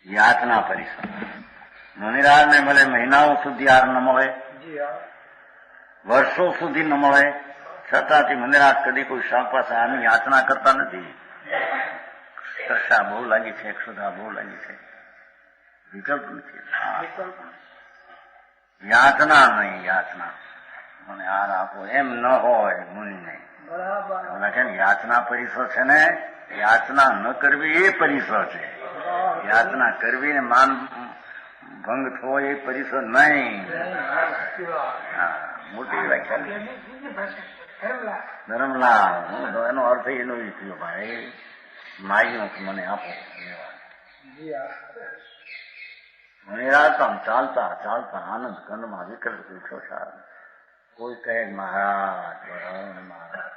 યાચના પરિસર મુનિરાજને ભલે મહિનાઓ સુધી હાર ન મળે, વર્ષો સુધી ન મળે, છતાંથી મુનિરાજ કદી કોઈ શાક પાસે આની યાચના કરતા નથી. તરસા બહુ લાગી છે, ક્ષુધા બહુ લાગી છે, વિકલ્પ નથી. યાચના નહીં, યાચના મને હાર આપો એમ ન હોય મુનિને. યાચના પરિસર છે ને, યાચના ન કરવી એ પરિસર છે. યાચના કરવી ને માન ભંગ થવો એ પરિસર નહીં. મોટી વ્યાખ્યા ધર્મલાલ, એનો અર્થ એનો એ થયો ભાઈ માગ્યું કે મને આપો. નિરાતમ ચાલતા ચાલતા આનંદ કંદમાં વિકલ્પ ઉઠ્યો સાર. કોઈ કહે મહારાજ મહારાજ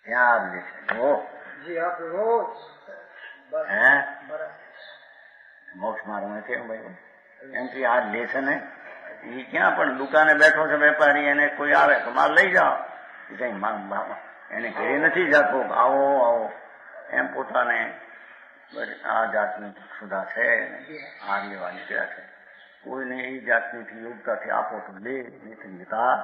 ત્યાં લે છે મોક્ષ મારું કેમ ભાઈ એમ કે આ લે છે ને એ ક્યાં પણ દુકાને બેઠો છે વેપારી, એને કોઈ આવે તો માલ લઈ જાઓ. કઈ એને ઘરે નથી જતો આવો આવો એમ પોતાને આ જાતની સુધા છે આ લેવા નીકળ્યા છે. કોઈને એ જાતની યોગતાથી આપો તો લે, નથી લેતા.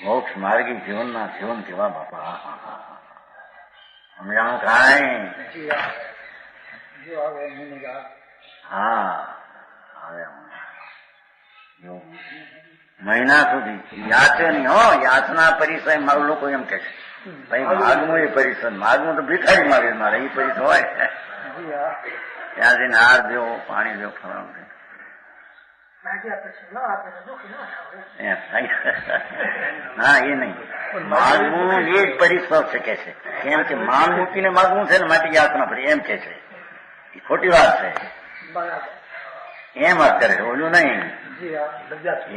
મોક્ષ માર્ગી જીવનના જીવન કેવા બાપા સમજાણું કાંઈ? હા હવે મહિના સુધી યાચે નહીં હો. યાચના પરિસર મારું લોકો એમ કે છે ભાઈ માગવું એ પરિસર, માગવું તો ભિખારી માગે મારે એ પરિસર હોય. ત્યાં જઈને હાર દેવો, પાણી દેવો, ખવડાવું ના એ નહીં. માગવું એ જ પરિસર છે કે છે. કેમ કે માન મૂકીને માગવું છે ને માટે યાચના પડી એમ કે છે. એ ખોટી વાત છે. એમ વાત કરે છે, ઓલું નહીં.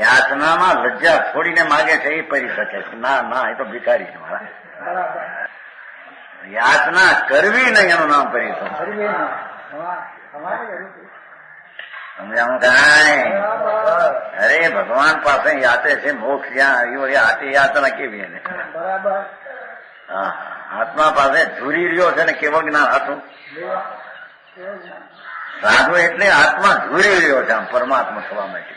યાચનામાં લજ્જા છોડીને માગે છે એ પરી શકે છે. ના ના એ તો ભિખારી છે મારા. યાચના કરવી નહીં એનું નામ પરિસર. સમજાણું કાંઈ? અરે ભગવાન પાસે યાત્રે છે મોક્ષ જ્યાં આવ્યો એ હાથી યાત્રા કેવી એને આત્મા પાસે ઝૂરી રહ્યો છે ને કેવળ જ્ઞાન હતું. સાધુ એટલે આત્મા ઝૂરી રહ્યો છે આમ પરમાત્મા થવા માટે.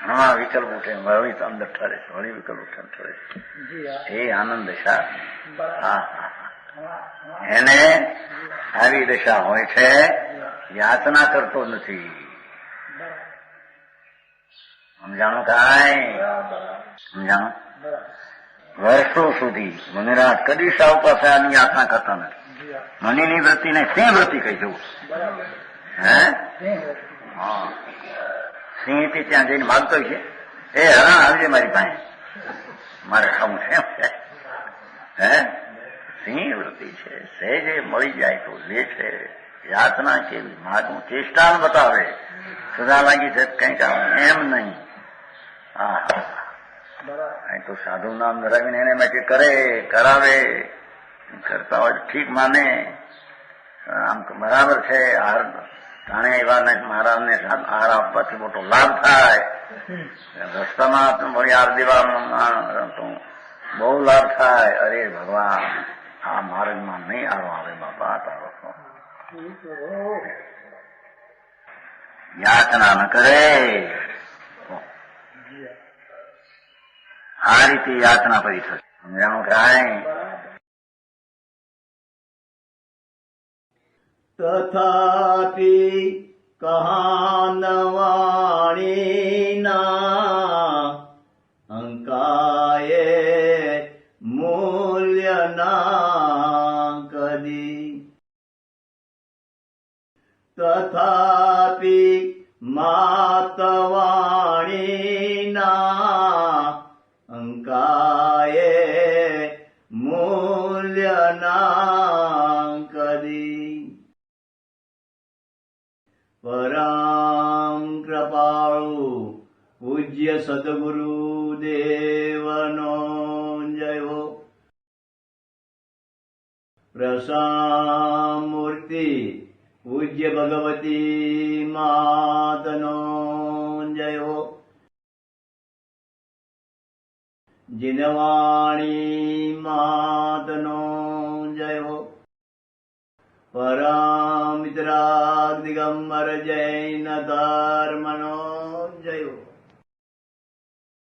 ઘણા વિકલ્પ ઉઠે, વળી અંદર ઠરે છે, વળી વિકલ્પ ઉઠે ઠરે છે. એ આનંદ દશા. હા એને આવી દશા હોય છે. યાચના કરતો નથી. સમજાણું કાંઈ? સમજાણું? વર્ષો સુધી મુનિરાજ કદી સાવ પાસે આની યાચના કરતા નથી. મનીની વૃત્તિને સિંહ વૃત્તિ કહી જવું. હે હા સિંહ થી ત્યાં જઈને માગતો છે એ હરણ આવજે મારી પાસે મારે ખાવું છે. હે સિંહ વૃત્તિ છે. સહેજે મળી જાય તો લે છે. યાચના કેવી માગું ચેષ્ટા બતાવે. સદા લાગી છે કંઈક એમ નહીં. અહીં તો સાધુ નામ ધરાવીને એને માટે કરે કરાવે કરતા હોય ઠીક માને આમ બરાબર છે. જાણે એવા મહારાજને હાર આપવાથી મોટો લાભ થાય. રસ્તામાં વળી હાર દેવા તો બહુ લાભ થાય. અરે ભગવાન આ માર્ગમાં નહીં આરો આવે બાપા તારો. યાચના ન કરે. આ રીતે યાચના પડી થશે. સમજાણું કાંઈ? તથાપિ કહાનવાણીના અંકાયે મૂલ્યના કદી. તથાપિ માતવાણીના અંકાયે મૂલ્યના કદી. પરમ કૃપાળુ પૂજ્ય સદગુરુ દેવનો જયો. પ્રસામૂર્તિ પૂજ્ય ભગવતી માતનો જયો. જીનવાણી માતનો જય હો. પરમિત્રાગ દિગંબર જૈન ધર્મનો જય હો.